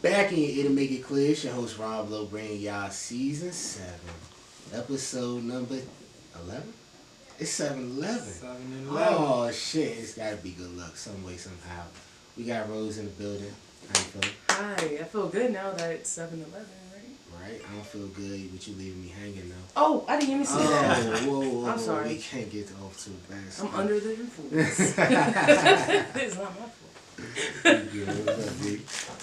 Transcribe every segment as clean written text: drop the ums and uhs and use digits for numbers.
Back in It'll Make It Clear, it's your host Rob Lowe bringing y'all season 7, episode number 11. It's 7-11. 7-11. Oh shit, it's gotta be good luck some way, somehow. We got Rose in the building. How you feeling? Hi, I feel good now that it's 7-11, right? Right? I don't feel good with you leaving me hanging though. Oh, I didn't even see that. Whoa, I'm sorry. We can't get off too fast. I'm under the influence. It's not my fault.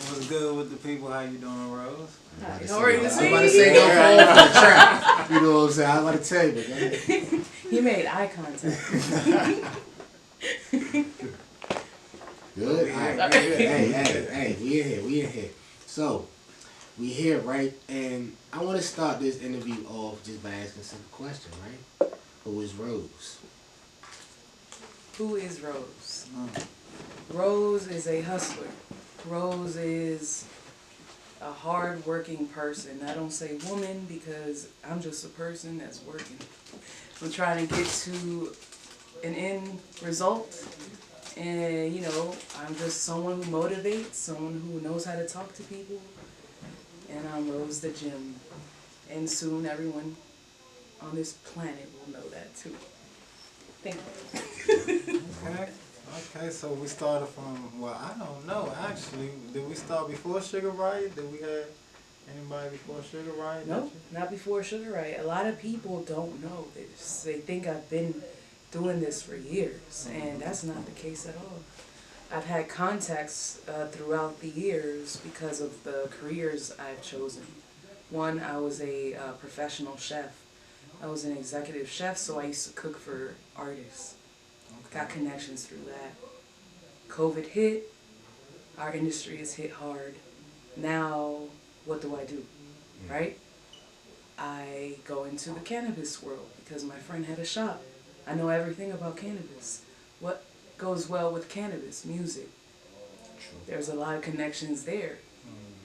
What's good with the people? How you doing, Rose? Hi, I'm how are you this about to say evening? don't fall for the trap. You know what I'm saying? I'm about to tell you, but go ahead. He made eye contact. Good. All right. Hey, we in here. So, we here, right? And I want to start this interview off just by asking a simple question, right? Who is Rose? Who is Rose? Rose is a hustler. Rose is a hard-working person. I don't say woman because I'm just a person that's working. I'm trying to get to an end result. And, you know, I'm just someone who motivates, someone who knows how to talk to people. And I'm Rose the Gym. And soon everyone on this planet will know that too. Thank you. Okay, so we started from, well, I don't know, actually. Did we start before Sugar Riot? Did we have anybody before Sugar Riot? No, not before Sugar Riot. A lot of people don't know. They think I've been doing this for years, and that's not the case at all. I've had contacts throughout the years because of the careers I've chosen. One, I was a professional chef. I was an executive chef, so I used to cook for artists. Got connections through that. COVID hit. Our industry is hit hard. Now, what do? Right? I go into the cannabis world because my friend had a shop. I know everything about cannabis. What goes well with cannabis? Music. True. There's a lot of connections there.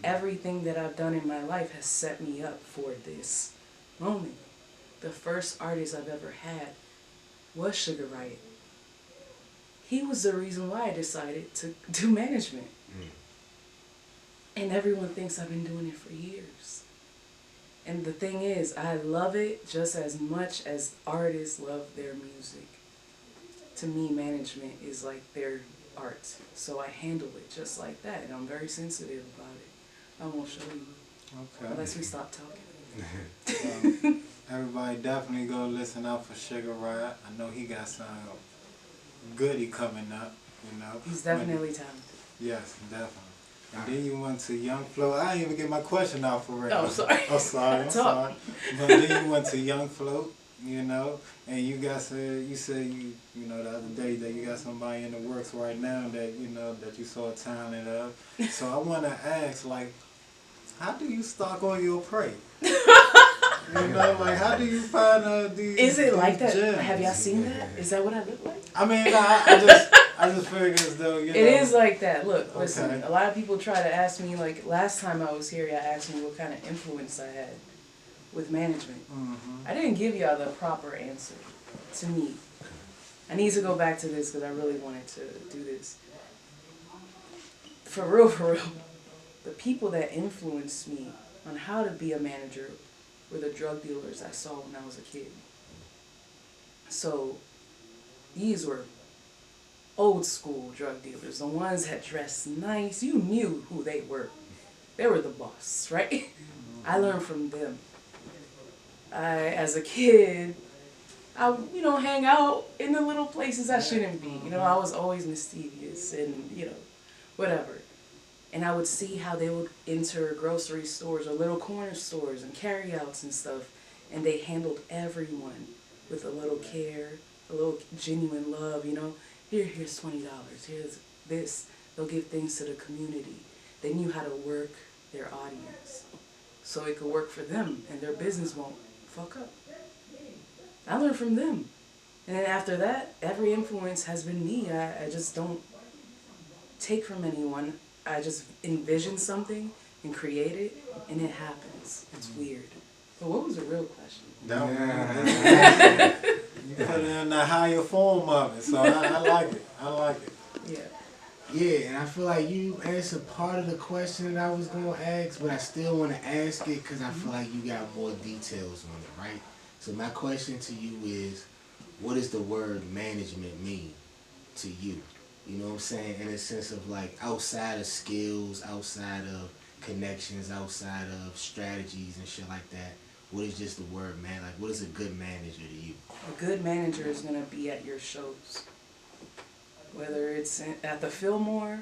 Everything that I've done in my life has set me up for this moment. The first artist I've ever had was Sugar Riot. He was the reason why I decided to do management. And everyone thinks I've been doing it for years. And the thing is, I love it just as much as artists love their music. To me, management is like their art. So I handle it just like that. And I'm very sensitive about it. I won't show you. Okay. Unless we stop talking. Everybody definitely go listen out for Sugar Riot. I know he got some goodie coming up, you know. He's definitely talented. Yes, definitely. And then you went to Young Float. I didn't even get my question out for real. Oh, sorry. I'm sorry. But then you went to Young Float, you know, and you said you know the other day that you got somebody in the works right now that you know that you saw a talent of. So I want to ask, like, how do you stock on your prey? You know, like how do you find these? Is it like that? gems? Have y'all seen that? Is that what I look like? I mean, I just figured as though you know. It is like that. Look, listen, Okay. a lot of people try to ask me, like, last time I was here, y'all asked me what kind of influence I had with management. I didn't give y'all the proper answer to me. I need to go back to this because I really wanted to do this. For real, the people that influenced me on how to be a manager were the drug dealers I saw when I was a kid. So, these were old school drug dealers, the ones that dressed nice. You knew who they were. They were the boss, right? I learned from them. As a kid, I, hang out in the little places I shouldn't be. I was always mischievous and, whatever. And I would see how they would enter grocery stores or little corner stores and carryouts and stuff. And they handled everyone with a little care, a little genuine love, Here's $20, here's this. They'll give things to the community. They knew how to work their audience so it could work for them and their business won't fuck up. I learned from them. And then after that, every influence has been me. I just don't take from anyone. I just envision something and create it, and it happens. It's weird. But what was the real question? You put it in the higher form of it, so I like it. Yeah. Yeah, and I feel like you answered part of the question that I was gonna ask, but I still want to ask it because I feel like you got more details on it, right? So my question to you is, what does the word management mean to you? You know what I'm saying? In a sense of like outside of skills, outside of connections, outside of strategies and shit like that. What is just the word man? Like, what is a good manager to you? A good manager is gonna be at your shows, whether it's at the Fillmore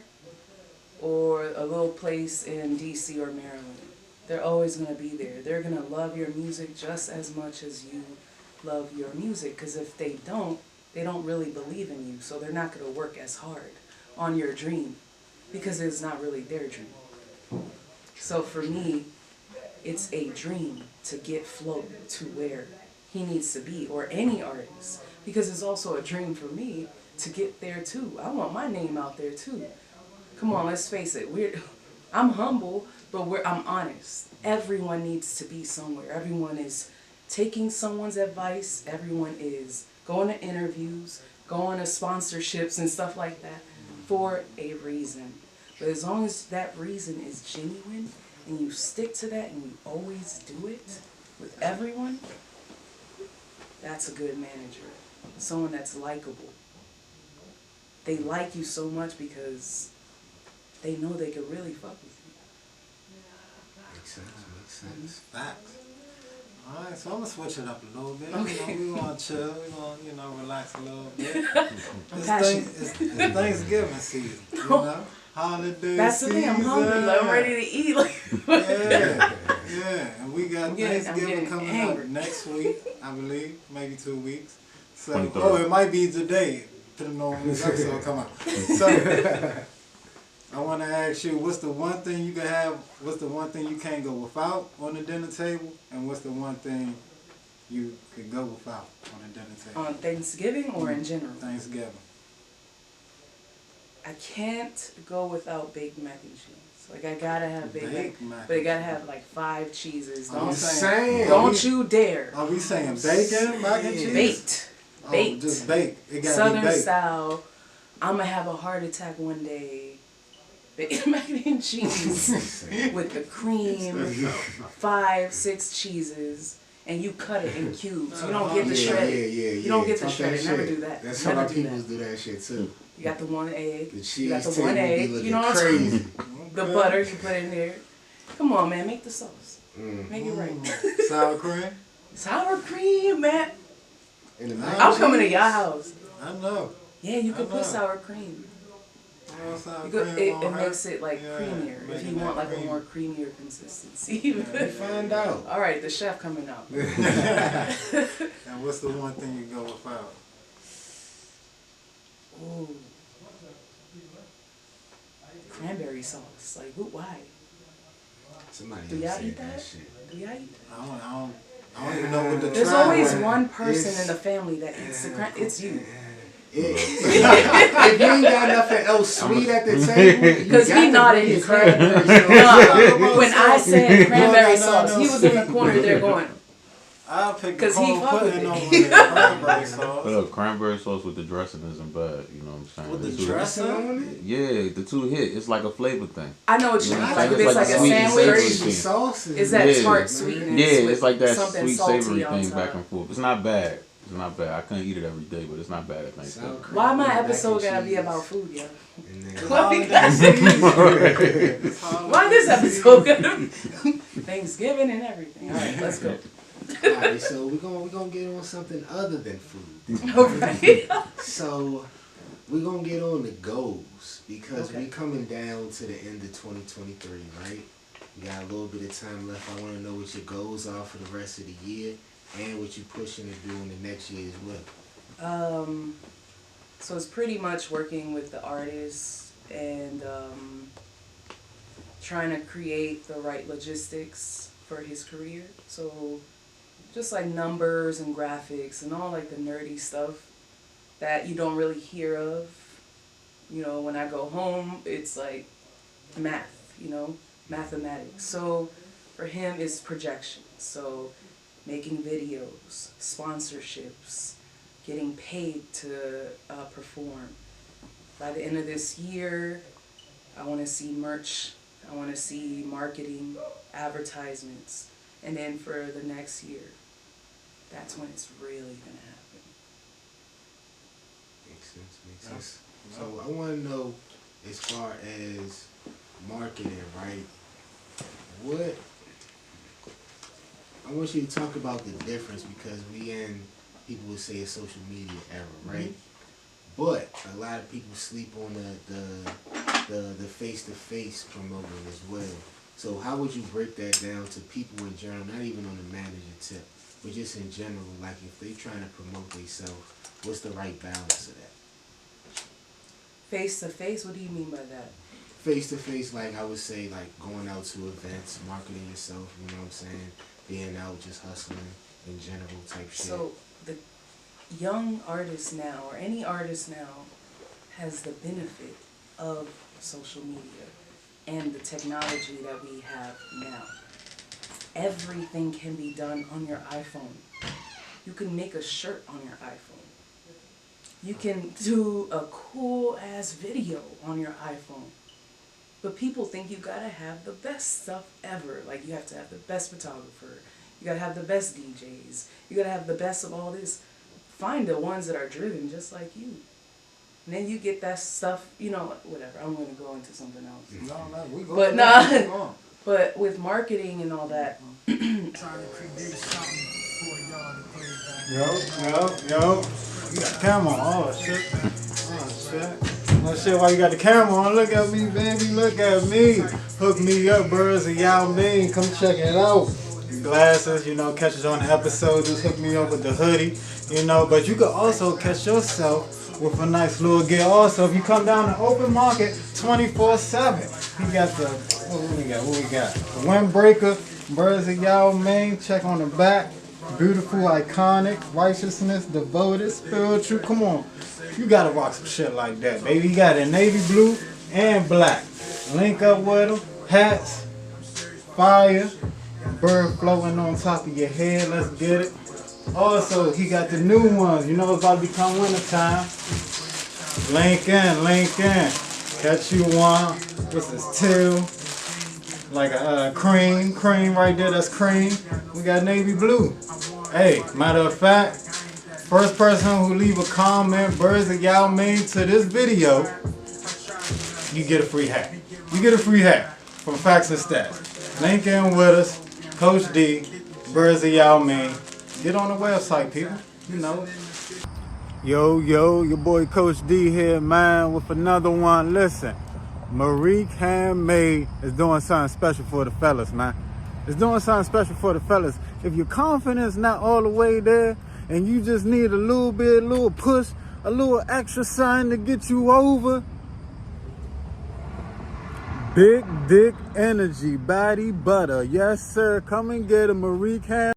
or a little place in DC or Maryland. They're always going to be there. They're going to love your music just as much as you love your music, because if they don't really believe in you, so they're not going to work as hard on your dream because it's not really their dream. So for me, it's a dream to get Flo to where he needs to be, or any artist, because it's also a dream for me to get there too. I want my name out there too. Come on, let's face it. I'm humble, but I'm honest. Everyone needs to be somewhere. Everyone is taking someone's advice. Everyone is going to interviews, going to sponsorships and stuff like that for a reason. But as long as that reason is genuine and you stick to that and you always do it with everyone, that's a good manager. Someone that's likable. They like you so much because they know they could really fuck with you. Makes sense. Makes sense. Facts. All right, so I'm gonna switch it up a little bit. Okay. We're gonna chill. We're gonna relax a little bit. I'm passionate. It's Thanksgiving season. You know, holiday That's the thing. I'm season. hungry. Like, I'm ready to eat. Like, Yeah, and we got I'm Thanksgiving getting coming angry. up next week, I believe, maybe 2 weeks. So, 23rd. it might be today, depending on when this episode come out. So, I want to ask you, what's the one thing you can have? What's the one thing you can't go without on the dinner table, and what's the one thing you could go without on the dinner table? on Thanksgiving or in general? Thanksgiving. I can't go without baked mac and cheese. Like, I gotta have baked Baked mac, mac but it and gotta have like 5 cheeses. I'm Don't saying- don't you dare. Are we saying bacon, mac and cheese? Baked. Oh, Baked. just baked. It gotta Southern be baked. style. I'm gonna have a heart attack one day. Baked mac and cheese with the cream, 5, 6 cheeses, and you cut it in cubes. You don't get the shredded. You don't get the Talk shredded. that Never shit. do that. That's how Never our do people that. do that shit too. You got the 1 egg. The You cheese got the table 1 be egg. looking You know what I'm crazy. saying? The butter you put in there. Come on, man. Make the sauce. Make it right. Sour cream? Sour cream, man. In the mac I'm and coming to cheese? your house. I know. Yeah, you I can know. put sour cream. Sour You could, cream it won't hurt. makes it like Yeah, creamier if making you that want like a creamy. more creamier consistency. We find out. All right, the chef coming out. And what's the one thing you go without? Ooh. Cranberry sauce. Like, why? Somebody Do else y'all said eat that that? shit. Do y'all eat that? I don't even know what the There's try always was. one person It's- in the family that eats the it's you. If you ain't got nothing else sweet at the table, you 'Cause he got to nodded bring his the head. cranberry sauce. Nah, when I said cranberry No, sauce, he was in the sweet. corner there going, I'll pick the 'Cause he cold fuck with pudding it. over the cranberry sauce. Look, cranberry sauce with the dressing isn't bad. You know what I'm saying? With the two- dressing on it? Yeah, the two hit. It's like a flavor thing. I know what you Yeah, mean. it's Like if like it's like a sweet and sandwich, savory. Crazy sauces. is that Yeah. tart sweetness? Yeah, with it's like that something sweet salty savory on thing top. back and forth. It's not bad. It's not bad. I couldn't eat it every day, but it's not bad at Sour Thanksgiving. cream, Why my mac and episode gotta be cheese. about food, yo? And then- Holiday season. It's holiday Why this season. episode gotta be Thanksgiving and everything? All right, let's go. Alright, so we're gonna get on something other than food. All right. So we're gonna get on the goals because Okay. we coming down to the end of 2023, right? We got a little bit of time left. I want to know what your goals are for the rest of the year and what you're pushing to do in the next year as well. So it's pretty much working with the artists and trying to create the right logistics for his career. So just like numbers and graphics and all like the nerdy stuff that you don't really hear of. You know, when I go home, it's like math, you know, mathematics. So for him, it's projections. So making videos, sponsorships, getting paid to perform, by the end of this year, I want to see merch. I want to see marketing, advertisements. And then for the next year, that's when it's really going to happen. Makes sense. So I want to know, as far as marketing, right? What I want you to talk about the difference, because we in, people would say, a social media era, right? But a lot of people sleep on the face-to-face promoting as well. So how would you break that down to people in general, not even on the manager tip, but just in general, like if they trying to promote themselves, what's the right balance of that? Face to face, what do you mean by that? Face to face, like I would say, like going out to events, marketing yourself, you know what I'm saying? Being out, just hustling in general type shit. So the young artist now, or any artist now, has the benefit of social media and the technology that we have now. Everything can be done on your iPhone. You can make a shirt on your iPhone. You can do a cool ass video on your iPhone. But people think you gotta have the best stuff ever. Like you have to have the best photographer. You gotta have the best DJs. You gotta have the best of all this. Find the ones that are driven just like you. And then you get that stuff, you know, whatever. I'm gonna go into something else. No, we go. But nah, but with marketing and all that. Trying to create something for y'all to play back. Yo. You got the camera on. Oh, shit. Oh, shit, why you got the camera on? Look at me, baby. Look at me. Hook me up, birds of Yao Ming. Come check it out. Glasses, you know, catch us on the episode. Just hook me up with the hoodie, you know. But you could also catch yourself with a nice little gear. Also, if you come down to Open Market 24/7, you got the, what we got? The Windbreaker, Birds of Yao Ming. Check on the back. Beautiful, iconic, righteousness, devoted, spiritual. Come on. You gotta rock some shit like that, baby. You got it in navy blue and black. Link up with them. Hats. Fire. Bird floating on top of your head. Let's get it. Also, he got the new ones. You know it's about to become winter time. Link in. Catch you one. What's this? Teal. Like a cream right there. That's cream. We got navy blue. Hey, matter of fact, first person who leave a comment, Birds of Yao Ming, to this video, you get a free hat. You get a free hat from Facts and Stats. Link in with us, Coach D, Birds of Yao Ming. Get on the website, people. You know. Yo, your boy Coach D here, man, with another one. Listen, Marique Handmade is doing something special for the fellas, man. It's doing something special for the fellas. If your confidence not all the way there, and you just need a little bit, a little push, a little extra sign to get you over, Big Dick Energy Body Butter. Yes, sir. Come and get a Marique Hand.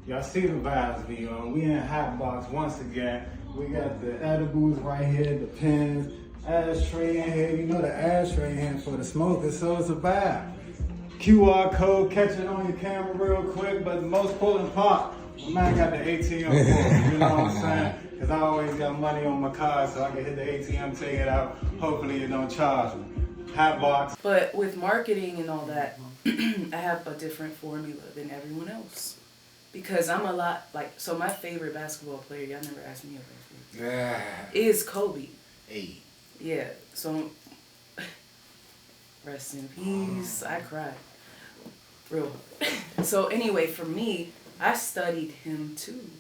Y'all see the vibes be on. We in Hot Box once again. We got the edibles right here, the pens, ashtray in here. You know the ashtray in here for the smokers, so it's a vibe. QR code, catch it on your camera real quick, but the most important part, my man got the ATM board, you know what I'm saying? Because I always got money on my card, so I can hit the ATM, take it out. Hopefully it don't charge me. Hot box. But with marketing and all that, I have a different formula than everyone else. Because I'm a lot, like, so my favorite basketball player, y'all never asked me a favorite, is Kobe. Hey. Yeah, so, rest in peace, I cried. Real. So anyway, for me, I studied him too.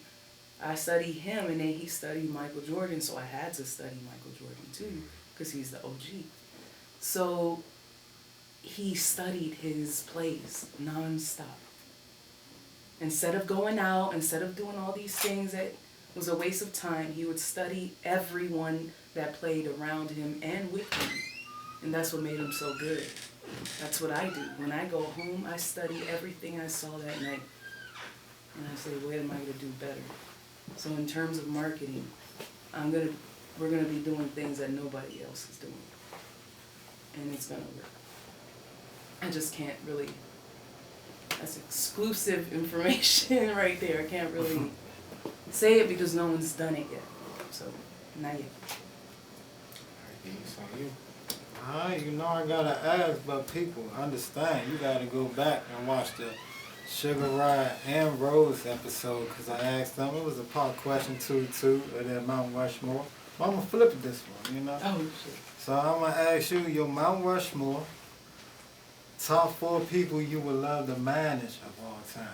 I studied him, and then he studied Michael Jordan, so I had to study Michael Jordan too, because he's the OG. So he studied his plays nonstop. Instead of going out, instead of doing all these things that was a waste of time, he would study everyone that played around him and with him. And that's what made him so good. That's what I do. When I go home, I study everything I saw that night. And I say, what am I going to do better? So in terms of marketing, we're gonna be doing things that nobody else is doing. And it's gonna work. I just can't really, that's exclusive information right there. I can't really say it because no one's done it yet. So, not yet. on you. Alright, you know I gotta ask, but people understand. You gotta go back and watch the Sugar Ride and Rose episode, because I asked them. It was a part question 2 of that Mount Rushmore. But I'm gonna flip it this one, you know? Oh, shit. So I'm gonna ask you your Mount Rushmore, top 4 people you would love to manage of all time.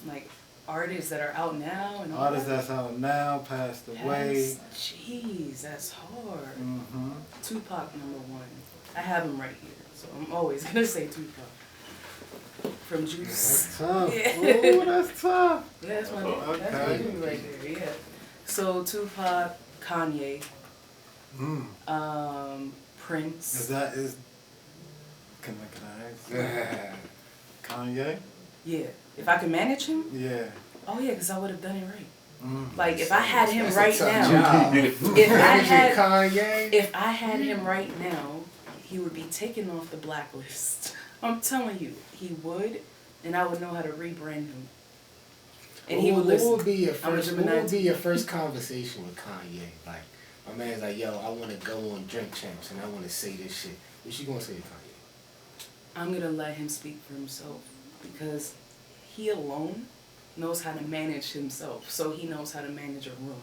Like artists that are out now and all Artists that. that's out now, passed away. Jeez, that's hard. Mm-hmm. Tupac #1. I have him right here, so I'm always gonna say Tupac. From Juice. That's tough. Yeah. Ooh, that's tough. Yeah, that's my Okay. that's my dude right there. Yeah. So Tupac, Kanye, Prince. Is that is? Can I ask? Kanye? Yeah. If I could manage him, Yeah. oh yeah, because I would have done it right. Mm. Like if I had him That's right a tough now, job. if I had Kanye. if I had him right now, he would be taken off the blacklist. I'm telling you, he would, and I would know how to rebrand him. And he would What listen. would be your I'm a first? What Gemini would be too. your first conversation with Kanye? Like, my man's like, yo, I want to go on Drink Champs and I want to say this shit. What you gonna say to Kanye? I'm gonna let him speak for himself because he alone knows how to manage himself. So he knows how to manage a room.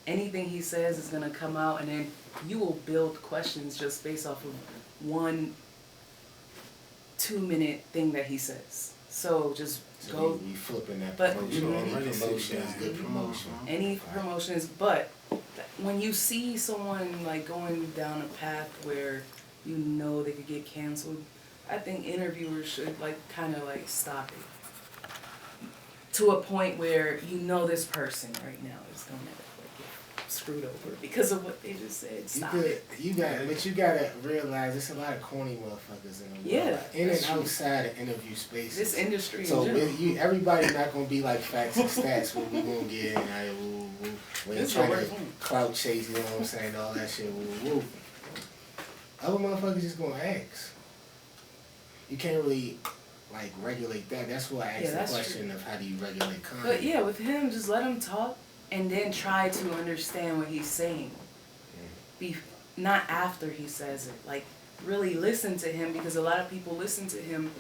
Anything he says is gonna come out, and then you will build questions just based off of 1 2-minute thing that he says. So just So go. we flipping that But- promotion. Mhm. Any Already see promotion is that. good promotion. Any promotions, but when you see someone like going down a path where you know they could get canceled, I think interviewers should like kind of like stop it to a point where you know this person right now is gonna like get screwed over because of what they just said. Stop it. But you gotta realize there's a lot of corny motherfuckers in the world. Yeah, Like, in that's and true. outside of interview spaces. This industry So in general. everybody's not gonna be like facts and stats where we gonna get in. Like, woo, woo. We ain't This is trying what to we're doing. clout chase, you know what I'm saying? All that shit. Woo, woo. Other motherfuckers just gonna ask. You can't really like regulate that. That's why I asked Yeah, the that's question of how do you regulate content. But yeah, with him, just let him talk and then try to understand what he's saying. Not after he says it. Like really listen to him, because a lot of people listen to him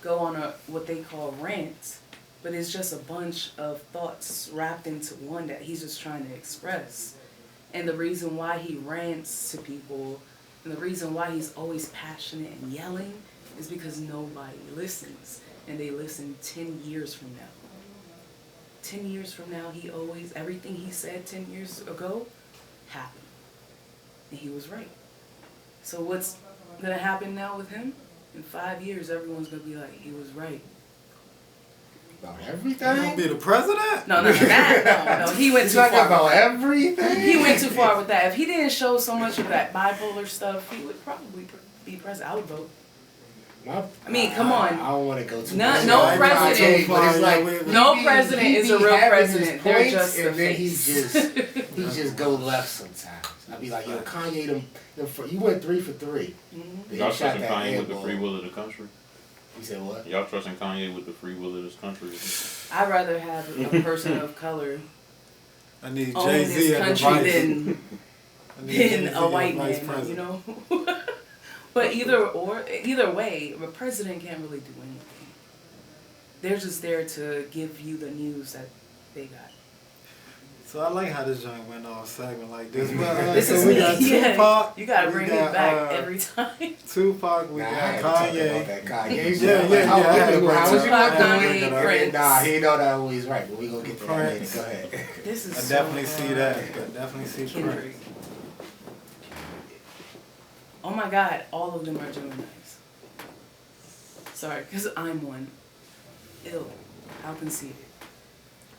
go on a what they call rant, but it's just a bunch of thoughts wrapped into one that he's just trying to express. And the reason why he rants to people and the reason why he's always passionate and yelling is because nobody listens. And they listen 10 years from now. 10 years from now, everything he said 10 years ago happened. And he was right. So what's gonna happen now with him? In 5 years, everyone's gonna be like, he was right. About You gonna everything? be the president? No, that. No, he went He's too talking far. about everything? He went too far with that. If he didn't show so much of that bipolar stuff, he would probably be president. I would vote. I mean, come on. I don't want to go too No- much. no I president- but it's like No he be- president he is a be real having his president. They're points, just the and then face. he just go left sometimes. I'd be like, yo, Kanye, you went 3 for 3. Mhm. Then Y'all you shot trusting that Kanye air with the ball. free will of the country? You said what? Y'all trusting Kanye with the free will of this country? I'd rather have a person of color I need own Jay-Z this as the country vice. than I need Jay-Z a white as vice man, president. you know. But either way, a president can't really do anything. They're just there to give you the news that they got. So I like how this joint went off segment like this. But, This so is we me. got Yeah, Tupac. you gotta we bring got, me back every time. Tupac, we Nah, I got ain't talking about Kanye. that Kanye. Yeah, shit. yeah, Like, yeah, how I had was to you bring gonna it do up. it? Kanye, And then, Prince. Nah, he know that always right, but we gonna get to that later. Prince. Go ahead. This is I so definitely see hard. that. I definitely see Kendrick. Prince. Oh my God, all of them are Geminis. Sorry, because I'm one. Ill. How conceited.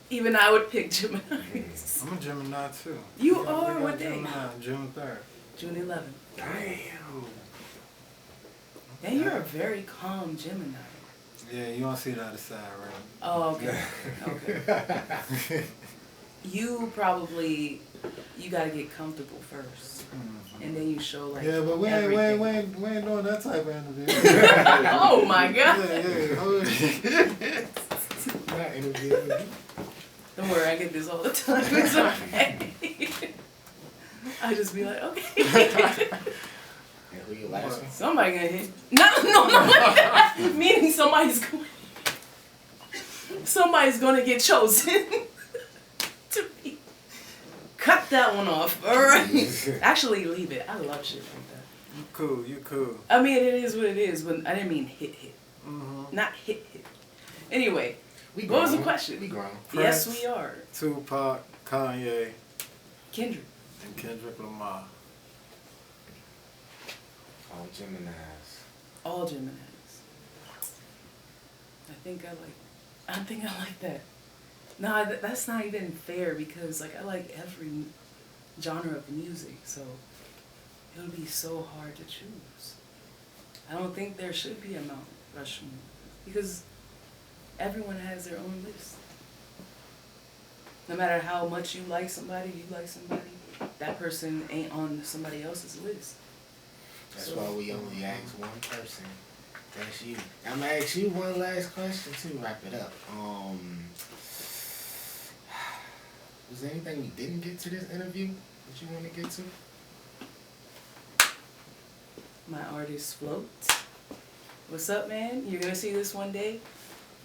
Even I would pick Geminis. I'm a Gemini too. You We are? got What day? Gemini, June 3rd. June 11th. Damn. And you're a very calm Gemini. Yeah, you don't see the other side, right? Oh, okay. Okay. You gotta get comfortable first. And then you show like Yeah, but we everything. ain't doing that type of interview. Oh my yeah, God. yeah. hold it. Not interviewing you. Don't worry, I get this all the time. It's okay. I just be like, okay. And who your last one? Somebody gonna hit. No, not like that. Meaning somebody's gonna get chosen to be. Cut that one off. All right. Actually, leave it. I love shit like that. You cool, you cool. I mean, it is what it is, but I didn't mean hit. Not hit. Anyway, We what was the grown. question? We grown. Yes, Prince. we are. Tupac, Kanye, Kendrick. and Kendrick Lamar. Oh, Geminis. All Geminis. I think I like that. No, that's not even fair because like I like every genre of music, so it would be so hard to choose. I don't think there should be a Mount Rushmore because everyone has their own list. No matter how much you like somebody, that person ain't on somebody else's list. That's So- why we only ask one person. That's you. I'm gonna ask you one last question to wrap it up. Was there anything we didn't get to this interview that you want to get to? My artist Float. What's up, man? You're gonna see this one day.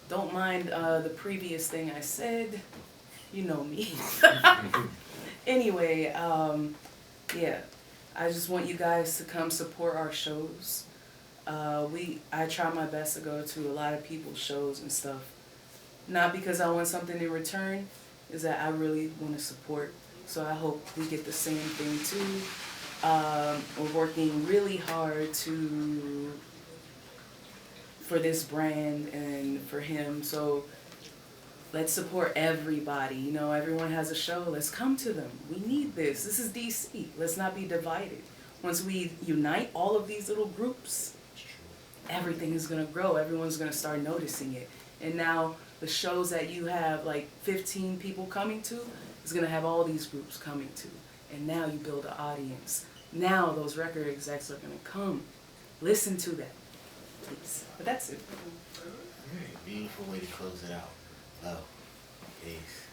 Don't mind the previous thing I said. You know me. Anyway, yeah. I just want you guys to come support our shows. I try my best to go to a lot of people's shows and stuff. Not because I want something in return, is that I really want to support. So I hope we get the same thing too. We're working really hard for this brand and for him. So let's support everybody. You know, everyone has a show. Let's come to them. We need this. This is DC. Let's not be divided. Once we unite all of these little groups, everything is going to grow. Everyone's going to start noticing it. And now the shows that you have like 15 people coming to is going to have all these groups coming to. And now you build an audience. Now those record execs are going to come. Listen to that, please. But that's it. Beautiful way to close it out. Love. Peace.